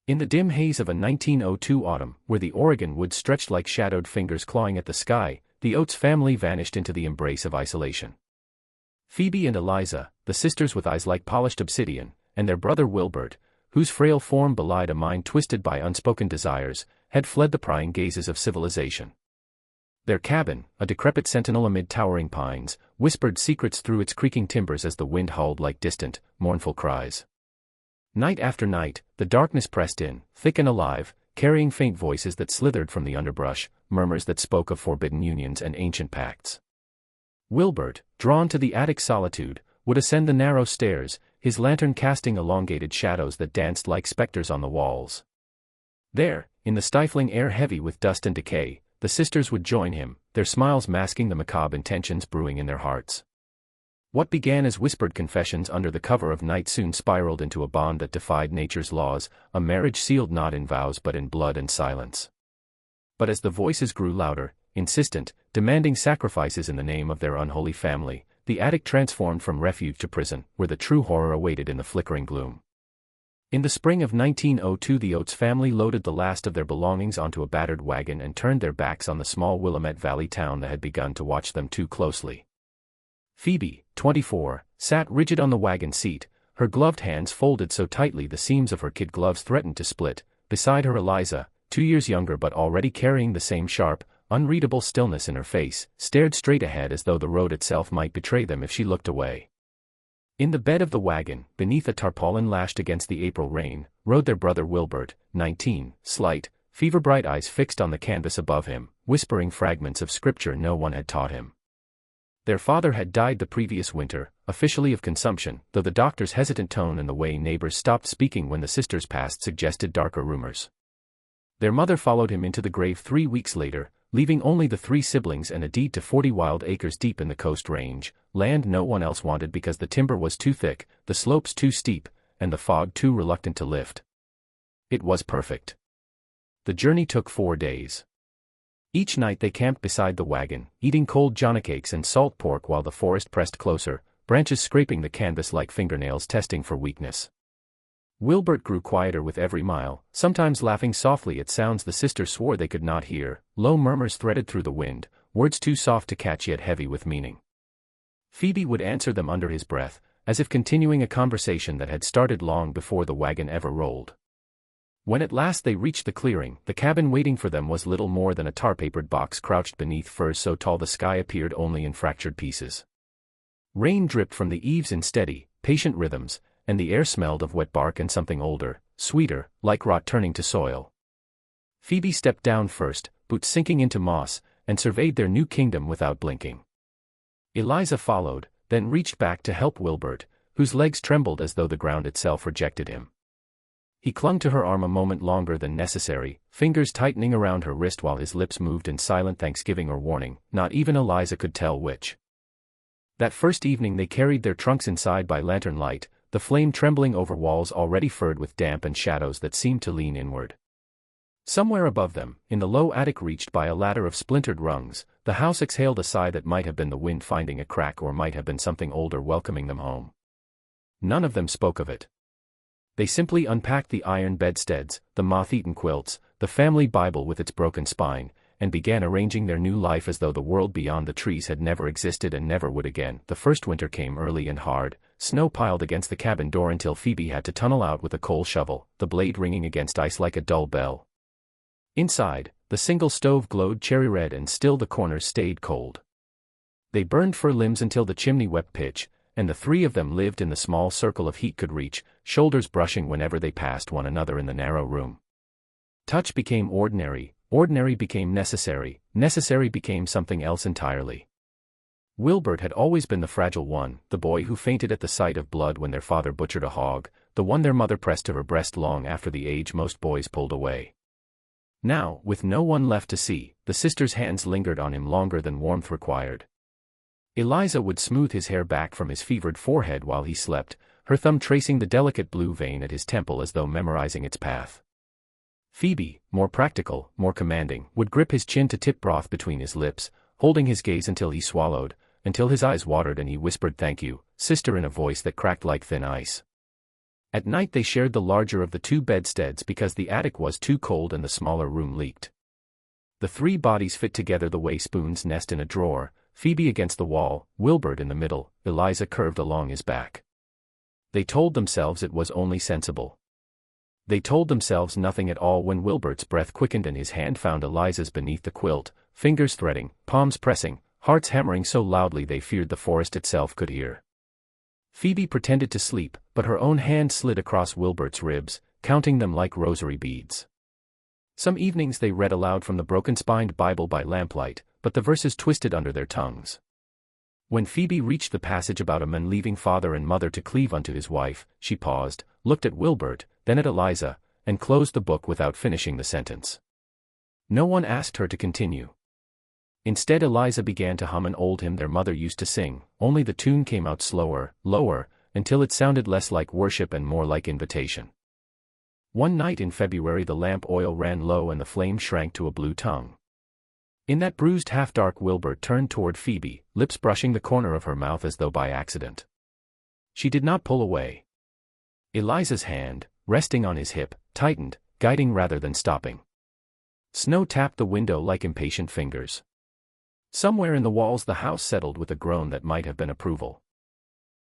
In the dim haze of a 1902 autumn, where the Oregon woods stretched like shadowed fingers clawing at the sky, the Oates family vanished into the embrace of isolation. Phoebe and Eliza, the sisters with eyes like polished obsidian, and their brother Wilbert, whose frail form belied a mind twisted by unspoken desires, had fled the prying gazes of civilization. Their cabin, a decrepit sentinel amid towering pines, whispered secrets through its creaking timbers as the wind howled like distant, mournful cries. Night after night, the darkness pressed in, thick and alive, carrying faint voices that slithered from the underbrush, murmurs that spoke of forbidden unions and ancient pacts. Wilbert, drawn to the attic solitude, would ascend the narrow stairs, his lantern casting elongated shadows that danced like specters on the walls. There, in the stifling air heavy with dust and decay, the sisters would join him, their smiles masking the macabre intentions brewing in their hearts. What began as whispered confessions under the cover of night soon spiraled into a bond that defied nature's laws, a marriage sealed not in vows but in blood and silence. But as the voices grew louder, insistent, demanding sacrifices in the name of their unholy family, the attic transformed from refuge to prison, where the true horror awaited in the flickering gloom. In the spring of 1902, the Oates family loaded the last of their belongings onto a battered wagon and turned their backs on the small Willamette Valley town that had begun to watch them too closely. Phoebe, 24, sat rigid on the wagon seat, her gloved hands folded so tightly the seams of her kid gloves threatened to split. Beside her Eliza, 2 years younger but already carrying the same sharp, unreadable stillness in her face, stared straight ahead as though the road itself might betray them if she looked away. In the bed of the wagon, beneath a tarpaulin lashed against the April rain, rode their brother Wilbert, 19, slight, fever-bright eyes fixed on the canvas above him, whispering fragments of scripture no one had taught him. Their father had died the previous winter, officially of consumption, though the doctor's hesitant tone and the way neighbors stopped speaking when the sisters passed suggested darker rumors. Their mother followed him into the grave 3 weeks later, leaving only the 3 siblings and a deed to 40 wild acres deep in the Coast Range, land no one else wanted because the timber was too thick, the slopes too steep, and the fog too reluctant to lift. It was perfect. The journey took 4 days. Each night they camped beside the wagon, eating cold johnnycakes and salt pork while the forest pressed closer, branches scraping the canvas like fingernails testing for weakness. Wilbert grew quieter with every mile, sometimes laughing softly at sounds the sisters swore they could not hear, low murmurs threaded through the wind, words too soft to catch yet heavy with meaning. Phoebe would answer them under his breath, as if continuing a conversation that had started long before the wagon ever rolled. When at last they reached the clearing, the cabin waiting for them was little more than a tar-papered box crouched beneath firs so tall the sky appeared only in fractured pieces. Rain dripped from the eaves in steady, patient rhythms, and the air smelled of wet bark and something older, sweeter, like rot turning to soil. Phoebe stepped down first, boots sinking into moss, and surveyed their new kingdom without blinking. Eliza followed, then reached back to help Wilbert, whose legs trembled as though the ground itself rejected him. He clung to her arm a moment longer than necessary, fingers tightening around her wrist while his lips moved in silent thanksgiving or warning, not even Eliza could tell which. That first evening they carried their trunks inside by lantern light, the flame trembling over walls already furred with damp and shadows that seemed to lean inward. Somewhere above them, in the low attic reached by a ladder of splintered rungs, the house exhaled a sigh that might have been the wind finding a crack or might have been something older welcoming them home. None of them spoke of it. They simply unpacked the iron bedsteads, the moth-eaten quilts, the family Bible with its broken spine, and began arranging their new life as though the world beyond the trees had never existed and never would again. The first winter came early and hard, snow piled against the cabin door until Phoebe had to tunnel out with a coal shovel, the blade ringing against ice like a dull bell. Inside, the single stove glowed cherry red and still the corners stayed cold. They burned fir limbs until the chimney wept pitch, and the 3 of them lived in the small circle of heat could reach, shoulders brushing whenever they passed one another in the narrow room. Touch became ordinary, ordinary became necessary, necessary became something else entirely. Wilbert had always been the fragile one, the boy who fainted at the sight of blood when their father butchered a hog, the one their mother pressed to her breast long after the age most boys pulled away. Now, with no one left to see, the sisters' hands lingered on him longer than warmth required. Eliza would smooth his hair back from his fevered forehead while he slept, her thumb tracing the delicate blue vein at his temple as though memorizing its path. Phoebe, more practical, more commanding, would grip his chin to tip broth between his lips, holding his gaze until he swallowed, until his eyes watered and he whispered thank you, sister in a voice that cracked like thin ice. At night they shared the larger of the two bedsteads because the attic was too cold and the smaller room leaked. The three bodies fit together the way spoons nest in a drawer, Phoebe against the wall, Wilbert in the middle, Eliza curved along his back. They told themselves it was only sensible. They told themselves nothing at all when Wilbert's breath quickened and his hand found Eliza's beneath the quilt, fingers threading, palms pressing, hearts hammering so loudly they feared the forest itself could hear. Phoebe pretended to sleep, but her own hand slid across Wilbert's ribs, counting them like rosary beads. Some evenings they read aloud from the broken-spined Bible by lamplight, but the verses twisted under their tongues. When Phoebe reached the passage about a man leaving father and mother to cleave unto his wife, she paused, looked at Wilbert, then at Eliza, and closed the book without finishing the sentence. No one asked her to continue. Instead Eliza began to hum an old hymn their mother used to sing, only the tune came out slower, lower, until it sounded less like worship and more like invitation. One night in February the lamp oil ran low and the flame shrank to a blue tongue. In that bruised half-dark Wilbert turned toward Phoebe, lips brushing the corner of her mouth as though by accident. She did not pull away. Eliza's hand, resting on his hip, tightened, guiding rather than stopping. Snow tapped the window like impatient fingers. Somewhere in the walls the house settled with a groan that might have been approval.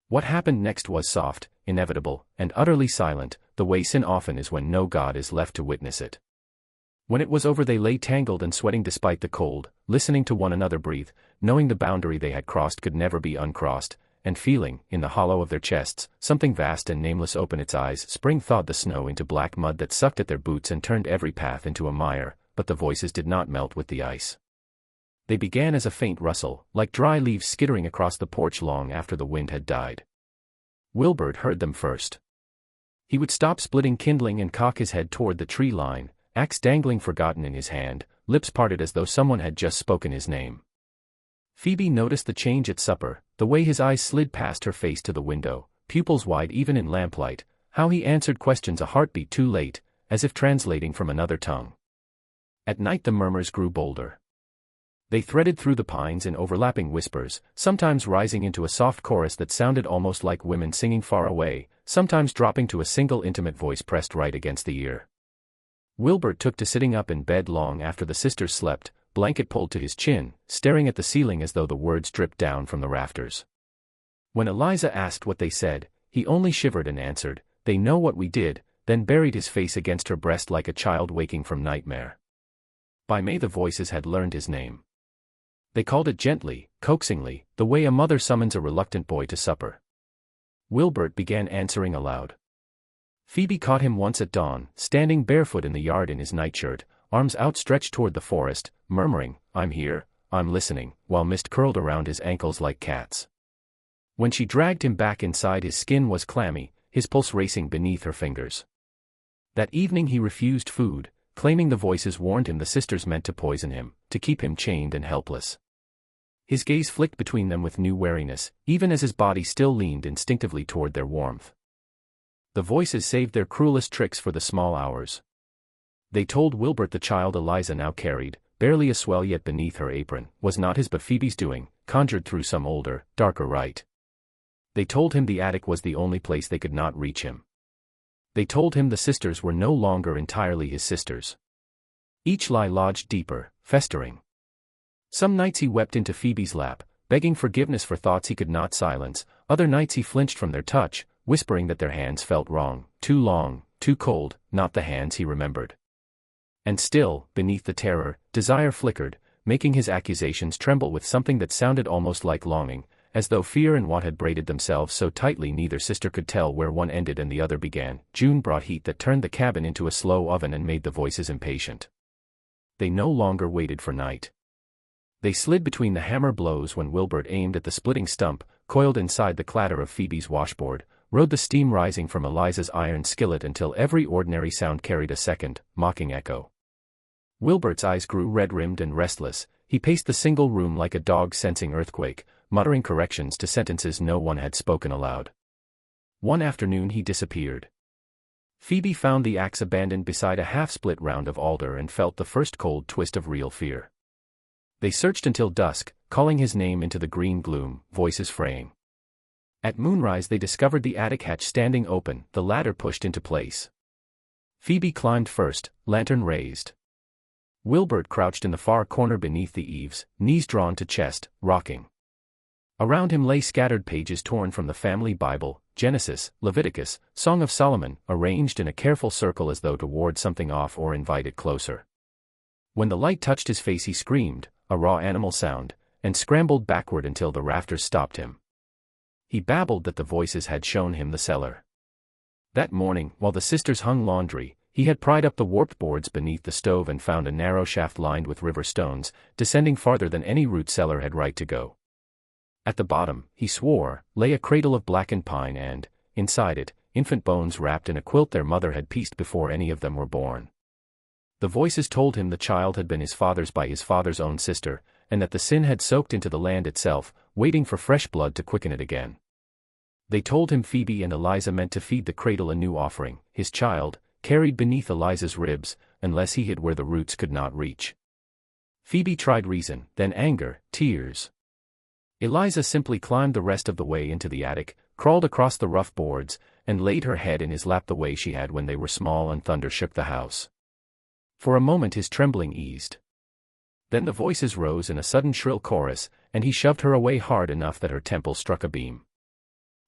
What happened next was soft, inevitable, and utterly silent, the way sin often is when no God is left to witness it. When it was over they lay tangled and sweating despite the cold, listening to one another breathe, knowing the boundary they had crossed could never be uncrossed, and feeling, in the hollow of their chests, something vast and nameless open its eyes. Spring thawed the snow into black mud that sucked at their boots and turned every path into a mire, but the voices did not melt with the ice. They began as a faint rustle, like dry leaves skittering across the porch long after the wind had died. Wilbert heard them first. He would stop splitting kindling and cock his head toward the tree line, axe dangling forgotten in his hand, lips parted as though someone had just spoken his name. Phoebe noticed the change at supper, the way his eyes slid past her face to the window, pupils wide even in lamplight, how he answered questions a heartbeat too late, as if translating from another tongue. At night the murmurs grew bolder. They threaded through the pines in overlapping whispers, sometimes rising into a soft chorus that sounded almost like women singing far away, sometimes dropping to a single intimate voice pressed right against the ear. Wilbert took to sitting up in bed long after the sisters slept, blanket pulled to his chin, staring at the ceiling as though the words dripped down from the rafters. When Eliza asked what they said, he only shivered and answered, "They know what we did," then buried his face against her breast like a child waking from nightmare. By May the voices had learned his name. They called it gently, coaxingly, the way a mother summons a reluctant boy to supper. Wilbert began answering aloud. Phoebe caught him once at dawn, standing barefoot in the yard in his nightshirt, arms outstretched toward the forest, murmuring, "I'm here, I'm listening," while mist curled around his ankles like cats. When she dragged him back inside his skin was clammy, his pulse racing beneath her fingers. That evening he refused food, claiming the voices warned him the sisters meant to poison him, to keep him chained and helpless. His gaze flicked between them with new wariness, even as his body still leaned instinctively toward their warmth. The voices saved their cruelest tricks for the small hours. They told Wilbert the child Eliza now carried, barely a swell yet beneath her apron, was not his but Phoebe's doing, conjured through some older, darker rite. They told him the attic was the only place they could not reach him. They told him the sisters were no longer entirely his sisters. Each lie lodged deeper, festering. Some nights he wept into Phoebe's lap, begging forgiveness for thoughts he could not silence, other nights he flinched from their touch, whispering that their hands felt wrong, too long, too cold, not the hands he remembered. And still, beneath the terror, desire flickered, making his accusations tremble with something that sounded almost like longing, as though fear and want had braided themselves so tightly neither sister could tell where one ended and the other began. June brought heat that turned the cabin into a slow oven and made the voices impatient. They no longer waited for night. They slid between the hammer blows when Wilbert aimed at the splitting stump, coiled inside the clatter of Phoebe's washboard, rode the steam rising from Eliza's iron skillet until every ordinary sound carried a second, mocking echo. Wilbert's eyes grew red-rimmed and restless, he paced the single room like a dog sensing earthquake, muttering corrections to sentences no one had spoken aloud. One afternoon he disappeared. Phoebe found the axe abandoned beside a half-split round of alder and felt the first cold twist of real fear. They searched until dusk, calling his name into the green gloom, voices fraying. At moonrise they discovered the attic hatch standing open, the ladder pushed into place. Phoebe climbed first, lantern raised. Wilbert crouched in the far corner beneath the eaves, knees drawn to chest, rocking. Around him lay scattered pages torn from the family Bible, Genesis, Leviticus, Song of Solomon, arranged in a careful circle as though to ward something off or invite it closer. When the light touched his face he screamed, a raw animal sound, and scrambled backward until the rafters stopped him. He babbled that the voices had shown him the cellar. That morning, while the sisters hung laundry, he had pried up the warped boards beneath the stove and found a narrow shaft lined with river stones, descending farther than any root cellar had right to go. At the bottom, he swore, lay a cradle of blackened pine and, inside it, infant bones wrapped in a quilt their mother had pieced before any of them were born. The voices told him the child had been his father's by his father's own sister, and that the sin had soaked into the land itself, waiting for fresh blood to quicken it again. They told him Phoebe and Eliza meant to feed the cradle a new offering, his child, carried beneath Eliza's ribs, unless he hid where the roots could not reach. Phoebe tried reason, then anger, tears. Eliza simply climbed the rest of the way into the attic, crawled across the rough boards, and laid her head in his lap the way she had when they were small and thunder shook the house. For a moment his trembling eased. Then the voices rose in a sudden shrill chorus, and he shoved her away hard enough that her temple struck a beam.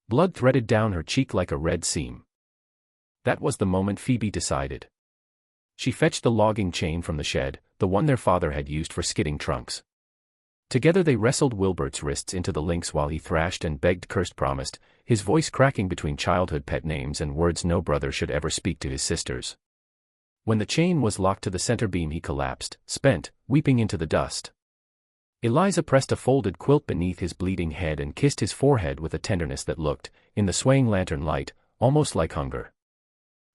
Blood threaded down her cheek like a red seam. That was the moment Phoebe decided. She fetched the logging chain from the shed, the one their father had used for skidding trunks. Together they wrestled Wilbert's wrists into the links while he thrashed and begged cursed promised, his voice cracking between childhood pet names and words no brother should ever speak to his sisters. When the chain was locked to the center beam he collapsed, spent, weeping into the dust. Eliza pressed a folded quilt beneath his bleeding head and kissed his forehead with a tenderness that looked, in the swaying lantern light, almost like hunger.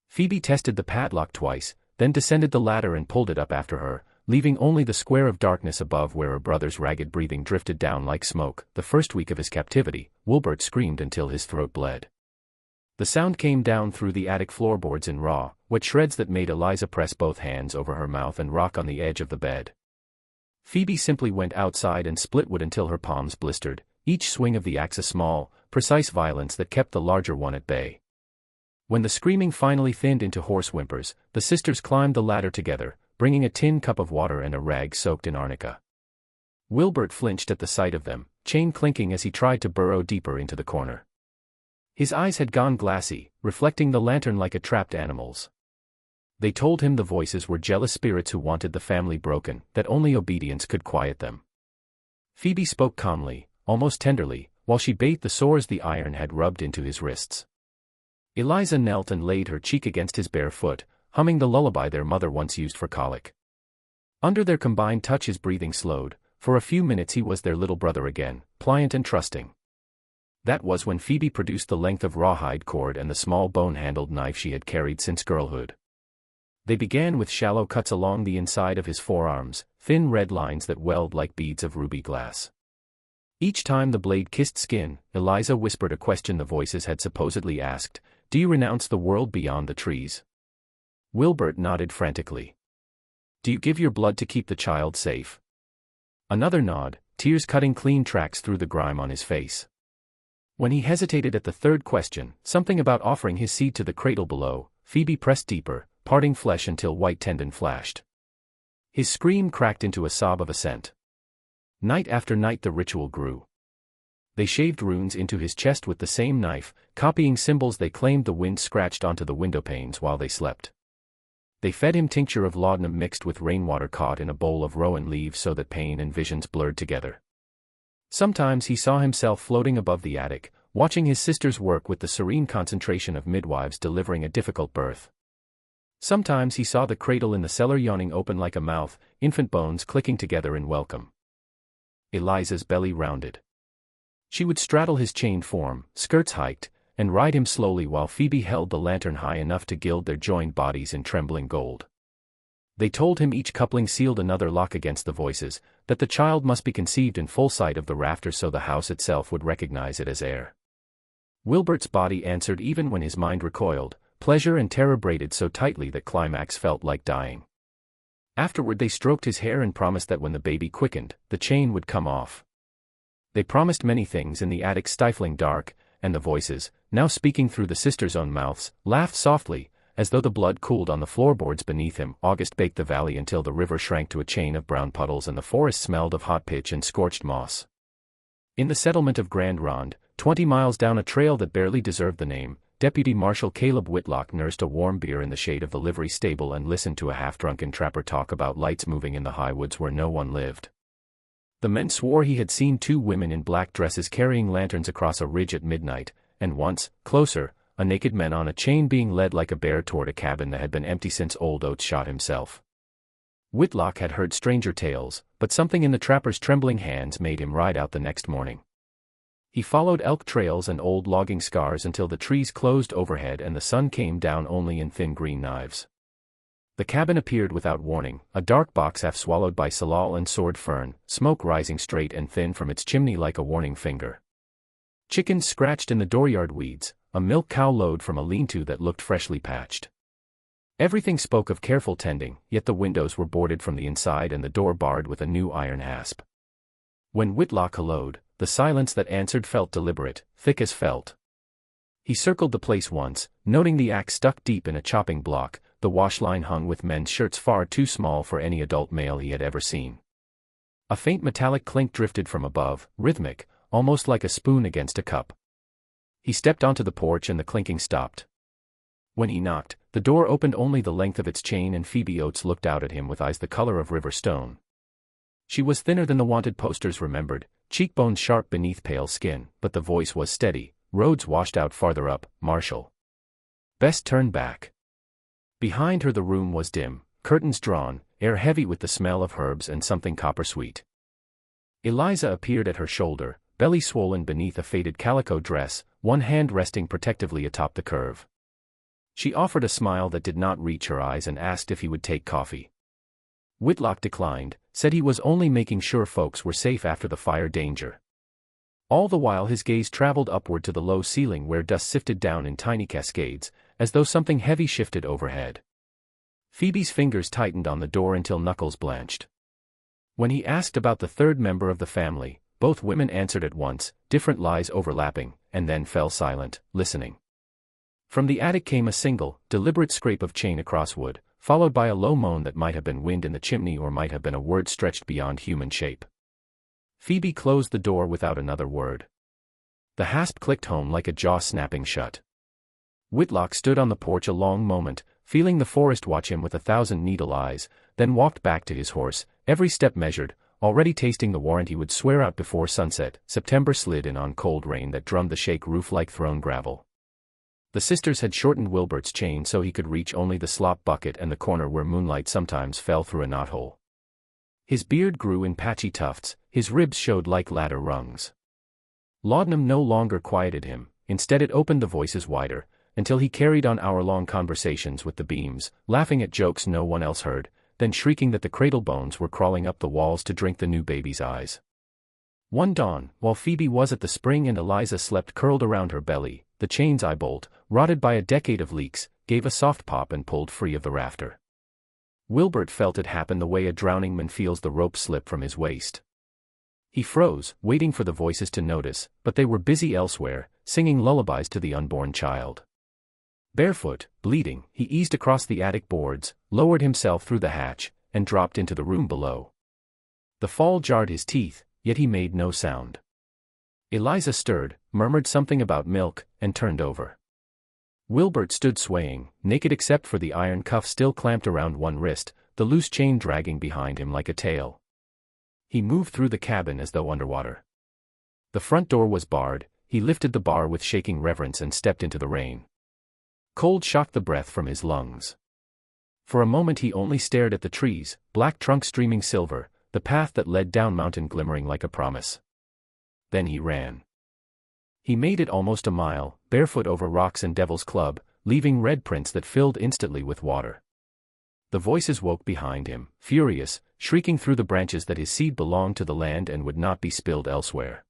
Phoebe tested the padlock twice, then descended the ladder and pulled it up after her, leaving only the square of darkness above where her brother's ragged breathing drifted down like smoke. The first week of his captivity, Wilbert screamed until his throat bled. The sound came down through the attic floorboards in raw, wet shreds that made Eliza press both hands over her mouth and rock on the edge of the bed. Phoebe simply went outside and split wood until her palms blistered, each swing of the axe a small, precise violence that kept the larger one at bay. When the screaming finally thinned into hoarse whimpers, the sisters climbed the ladder together, bringing a tin cup of water and a rag soaked in arnica. Wilbert flinched at the sight of them, chain clinking as he tried to burrow deeper into the corner. His eyes had gone glassy, reflecting the lantern like a trapped animal's. They told him the voices were jealous spirits who wanted the family broken, that only obedience could quiet them. Phoebe spoke calmly, almost tenderly, while she bathed the sores the iron had rubbed into his wrists. Eliza knelt and laid her cheek against his bare foot, humming the lullaby their mother once used for colic. Under their combined touch his breathing slowed. For a few minutes he was their little brother again, pliant and trusting. That was when Phoebe produced the length of rawhide cord and the small bone-handled knife she had carried since girlhood. They began with shallow cuts along the inside of his forearms, thin red lines that welled like beads of ruby glass. Each time the blade kissed skin, Eliza whispered a question the voices had supposedly asked, "Do you renounce the world beyond the trees?" Wilbert nodded frantically. "Do you give your blood to keep the child safe?" Another nod, tears cutting clean tracks through the grime on his face. When he hesitated at the third question, something about offering his seed to the cradle below, Phoebe pressed deeper, parting flesh until white tendon flashed. His scream cracked into a sob of assent. Night after night the ritual grew. They shaved runes into his chest with the same knife, copying symbols they claimed the wind scratched onto the windowpanes while they slept. They fed him tincture of laudanum mixed with rainwater caught in a bowl of rowan leaves so that pain and visions blurred together. Sometimes he saw himself floating above the attic, watching his sisters work with the serene concentration of midwives delivering a difficult birth. Sometimes he saw the cradle in the cellar yawning open like a mouth, infant bones clicking together in welcome. Eliza's belly rounded. She would straddle his chained form, skirts hiked, and ride him slowly while Phoebe held the lantern high enough to gild their joined bodies in trembling gold. They told him each coupling sealed another lock against the voices, that the child must be conceived in full sight of the rafters so the house itself would recognize it as heir. Wilbert's body answered even when his mind recoiled, pleasure and terror braided so tightly that climax felt like dying. Afterward they stroked his hair and promised that when the baby quickened, the chain would come off. They promised many things in the attic's stifling dark, and the voices, now speaking through the sisters' own mouths, laughed softly, as though the blood cooled on the floorboards beneath him. August baked the valley until the river shrank to a chain of brown puddles and the forest smelled of hot pitch and scorched moss. In the settlement of Grand Ronde, 20 miles down a trail that barely deserved the name, Deputy Marshal Caleb Whitlock nursed a warm beer in the shade of the livery stable and listened to a half-drunken trapper talk about lights moving in the high woods where no one lived. The men swore he had seen 2 women in black dresses carrying lanterns across a ridge at midnight, and once, closer, a naked man on a chain being led like a bear toward a cabin that had been empty since old Oates shot himself. Whitlock had heard stranger tales, but something in the trapper's trembling hands made him ride out the next morning. He followed elk trails and old logging scars until the trees closed overhead and the sun came down only in thin green knives. The cabin appeared without warning, a dark box half swallowed by salal and sword fern, smoke rising straight and thin from its chimney like a warning finger. Chickens scratched in the dooryard weeds, a milk cow lowed from a lean-to that looked freshly patched. Everything spoke of careful tending, yet the windows were boarded from the inside and the door barred with a new iron hasp. When Whitlock helloed, the silence that answered felt deliberate, thick as felt. He circled the place once, noting the axe stuck deep in a chopping block, the wash line hung with men's shirts far too small for any adult male he had ever seen. A faint metallic clink drifted from above, rhythmic, almost like a spoon against a cup. He stepped onto the porch and the clinking stopped. When he knocked, the door opened only the length of its chain and Phoebe Oates looked out at him with eyes the color of river stone. She was thinner than the wanted posters remembered, cheekbones sharp beneath pale skin, but the voice was steady. Roads washed out farther up, Marshal. Best turn back. Behind her the room was dim, curtains drawn, air heavy with the smell of herbs and something copper-sweet. Eliza appeared at her shoulder, belly swollen beneath a faded calico dress, one hand resting protectively atop the curve. She offered a smile that did not reach her eyes and asked if he would take coffee. Whitlock declined, said he was only making sure folks were safe after the fire danger. All the while his gaze traveled upward to the low ceiling where dust sifted down in tiny cascades, as though something heavy shifted overhead. Phoebe's fingers tightened on the door until knuckles blanched. When he asked about the third member of the family, both women answered at once, different lies overlapping, and then fell silent, listening. From the attic came a single, deliberate scrape of chain across wood, followed by a low moan that might have been wind in the chimney or might have been a word stretched beyond human shape. Phoebe closed the door without another word. The hasp clicked home like a jaw snapping shut. Whitlock stood on the porch a long moment, feeling the forest watch him with 1,000 needle eyes, then walked back to his horse, every step measured, already tasting the warrant he would swear out before sunset. September slid in on cold rain that drummed the shake roof like thrown gravel. The sisters had shortened Wilbert's chain so he could reach only the slop bucket and the corner where moonlight sometimes fell through a knothole. His beard grew in patchy tufts, his ribs showed like ladder rungs. Laudanum no longer quieted him, instead it opened the voices wider, until he carried on hour-long conversations with the beams, laughing at jokes no one else heard, then shrieking that the cradle bones were crawling up the walls to drink the new baby's eyes. One dawn, while Phoebe was at the spring and Eliza slept curled around her belly, the chain's eye bolt, rotted by a decade of leaks, gave a soft pop and pulled free of the rafter. Wilbert felt it happen the way a drowning man feels the rope slip from his waist. He froze, waiting for the voices to notice, but they were busy elsewhere, singing lullabies to the unborn child. Barefoot, bleeding, he eased across the attic boards, lowered himself through the hatch, and dropped into the room below. The fall jarred his teeth, yet he made no sound. Eliza stirred, murmured something about milk, and turned over. Wilbert stood swaying, naked except for the iron cuff still clamped around one wrist, the loose chain dragging behind him like a tail. He moved through the cabin as though underwater. The front door was barred, he lifted the bar with shaking reverence and stepped into the rain. Cold shocked the breath from his lungs. For a moment he only stared at the trees, black trunks streaming silver, the path that led down mountain glimmering like a promise. Then he ran. He made it almost a mile, barefoot over rocks and Devil's Club, leaving red prints that filled instantly with water. The voices woke behind him, furious, shrieking through the branches that his seed belonged to the land and would not be spilled elsewhere.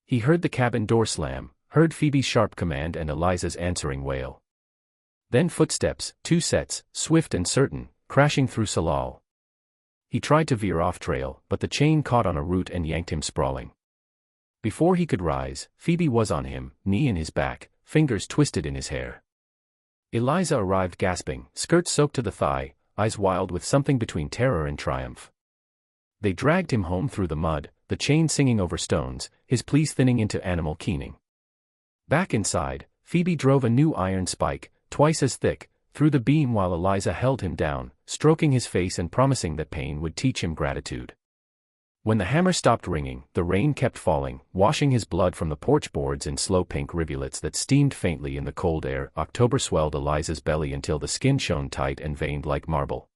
He heard the cabin door slam, heard Phoebe's sharp command and Eliza's answering wail. Then footsteps, 2 sets, swift and certain, crashing through Salal. He tried to veer off trail, but the chain caught on a root and yanked him sprawling. Before he could rise, Phoebe was on him, knee in his back, fingers twisted in his hair. Eliza arrived gasping, skirt soaked to the thigh, eyes wild with something between terror and triumph. They dragged him home through the mud, the chain singing over stones, his pleas thinning into animal keening. Back inside, Phoebe drove a new iron spike, twice as thick, through the beam while Eliza held him down, stroking his face and promising that pain would teach him gratitude. When the hammer stopped ringing, the rain kept falling, washing his blood from the porch boards in slow pink rivulets that steamed faintly in the cold air. October swelled Eliza's belly until the skin shone tight and veined like marble.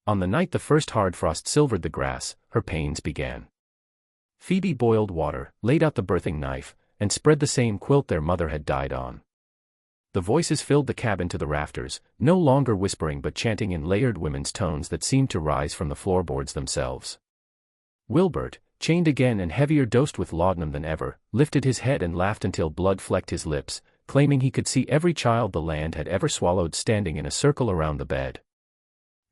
On the night the first hard frost silvered the grass, her pains began. Phoebe boiled water, laid out the birthing knife, and spread the same quilt their mother had died on. The voices filled the cabin to the rafters, no longer whispering but chanting in layered women's tones that seemed to rise from the floorboards themselves. Wilbert, chained again and heavier dosed with laudanum than ever, lifted his head and laughed until blood flecked his lips, claiming he could see every child the land had ever swallowed standing in a circle around the bed.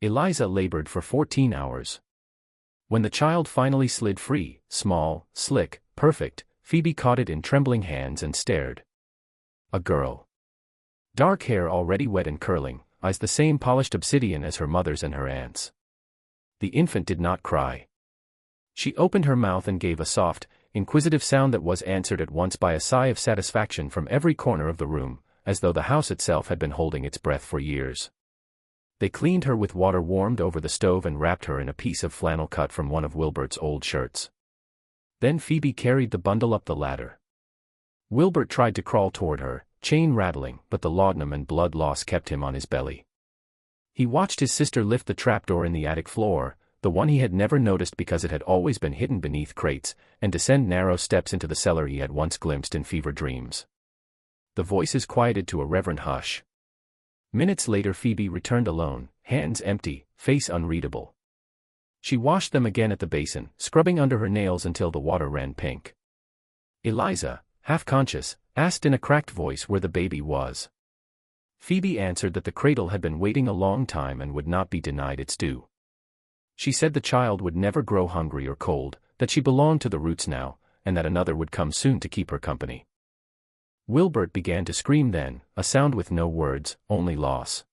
Eliza labored for 14 hours. When the child finally slid free, small, slick, perfect, Phoebe caught it in trembling hands and stared. A girl. Dark hair already wet and curling, eyes the same polished obsidian as her mother's and her aunt's. The infant did not cry. She opened her mouth and gave a soft, inquisitive sound that was answered at once by a sigh of satisfaction from every corner of the room, as though the house itself had been holding its breath for years. They cleaned her with water warmed over the stove and wrapped her in a piece of flannel cut from one of Wilbert's old shirts. Then Phoebe carried the bundle up the ladder. Wilbert tried to crawl toward her, chain rattling, but the laudanum and blood loss kept him on his belly. He watched his sister lift the trapdoor in the attic floor, the one he had never noticed because it had always been hidden beneath crates, and descend narrow steps into the cellar he had once glimpsed in fever dreams. The voices quieted to a reverent hush. Minutes later Phoebe returned alone, hands empty, face unreadable. She washed them again at the basin, scrubbing under her nails until the water ran pink. Eliza, half-conscious, asked in a cracked voice where the baby was. Phoebe answered that the cradle had been waiting a long time and would not be denied its due. She said the child would never grow hungry or cold, that she belonged to the roots now, and that another would come soon to keep her company. Wilbert began to scream then, a sound with no words, only loss.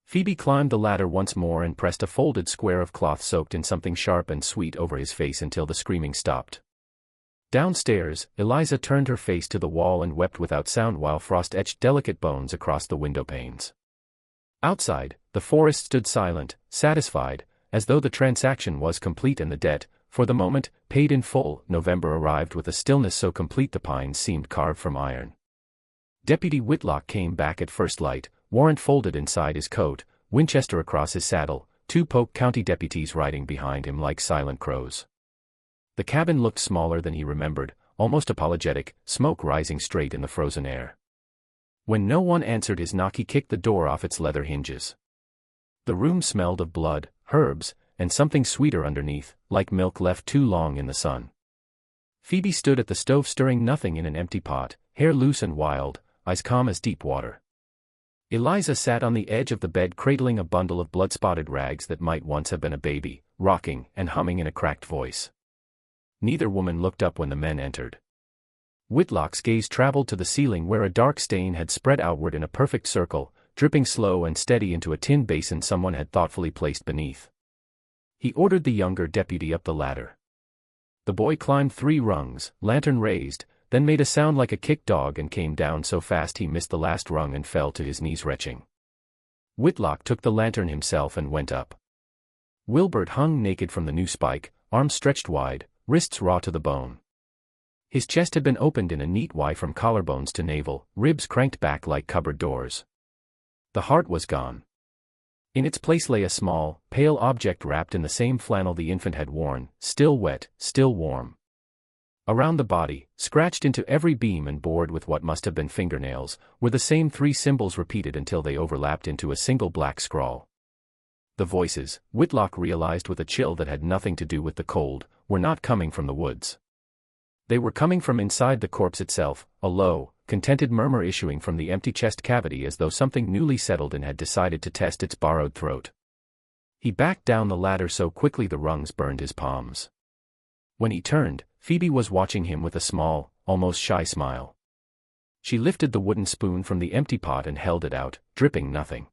Phoebe climbed the ladder once more and pressed a folded square of cloth soaked in something sharp and sweet over his face until the screaming stopped. Downstairs, Eliza turned her face to the wall and wept without sound while frost etched delicate bones across the window panes. Outside, the forest stood silent, satisfied, as though the transaction was complete and the debt, for the moment, paid in full. November arrived with a stillness so complete the pines seemed carved from iron. Deputy Whitlock came back at first light, warrant folded inside his coat, Winchester across his saddle, 2 Polk County deputies riding behind him like silent crows. The cabin looked smaller than he remembered, almost apologetic, smoke rising straight in the frozen air. When no one answered his knock he kicked the door off its leather hinges. The room smelled of blood, herbs, and something sweeter underneath, like milk left too long in the sun. Phoebe stood at the stove stirring nothing in an empty pot, hair loose and wild, eyes calm as deep water. Eliza sat on the edge of the bed cradling a bundle of blood-spotted rags that might once have been a baby, rocking and humming in a cracked voice. Neither woman looked up when the men entered. Whitlock's gaze traveled to the ceiling where a dark stain had spread outward in a perfect circle, dripping slow and steady into a tin basin someone had thoughtfully placed beneath. He ordered the younger deputy up the ladder. The boy climbed 3 rungs, lantern raised, then made a sound like a kicked dog and came down so fast he missed the last rung and fell to his knees retching. Whitlock took the lantern himself and went up. Wilbert hung naked from the new spike, arms stretched wide, wrists raw to the bone. His chest had been opened in a neat Y from collarbones to navel, ribs cranked back like cupboard doors. The heart was gone. In its place lay a small, pale object wrapped in the same flannel the infant had worn, still wet, still warm. Around the body, scratched into every beam and bored with what must have been fingernails, were the same 3 symbols repeated until they overlapped into a single black scrawl. The voices, Whitlock realized with a chill that had nothing to do with the cold, were not coming from the woods. They were coming from inside the corpse itself, a low, contented murmur issuing from the empty chest cavity as though something newly settled in had decided to test its borrowed throat. He backed down the ladder so quickly the rungs burned his palms. When he turned, Phoebe was watching him with a small, almost shy smile. She lifted the wooden spoon from the empty pot and held it out, dripping nothing.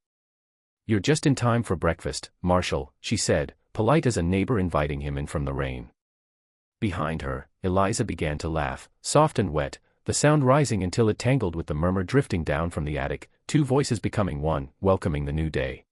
"You're just in time for breakfast, Marshall," she said, polite as a neighbor inviting him in from the rain. Behind her, Eliza began to laugh, soft and wet, the sound rising until it tangled with the murmur drifting down from the attic, two voices becoming one, welcoming the new day.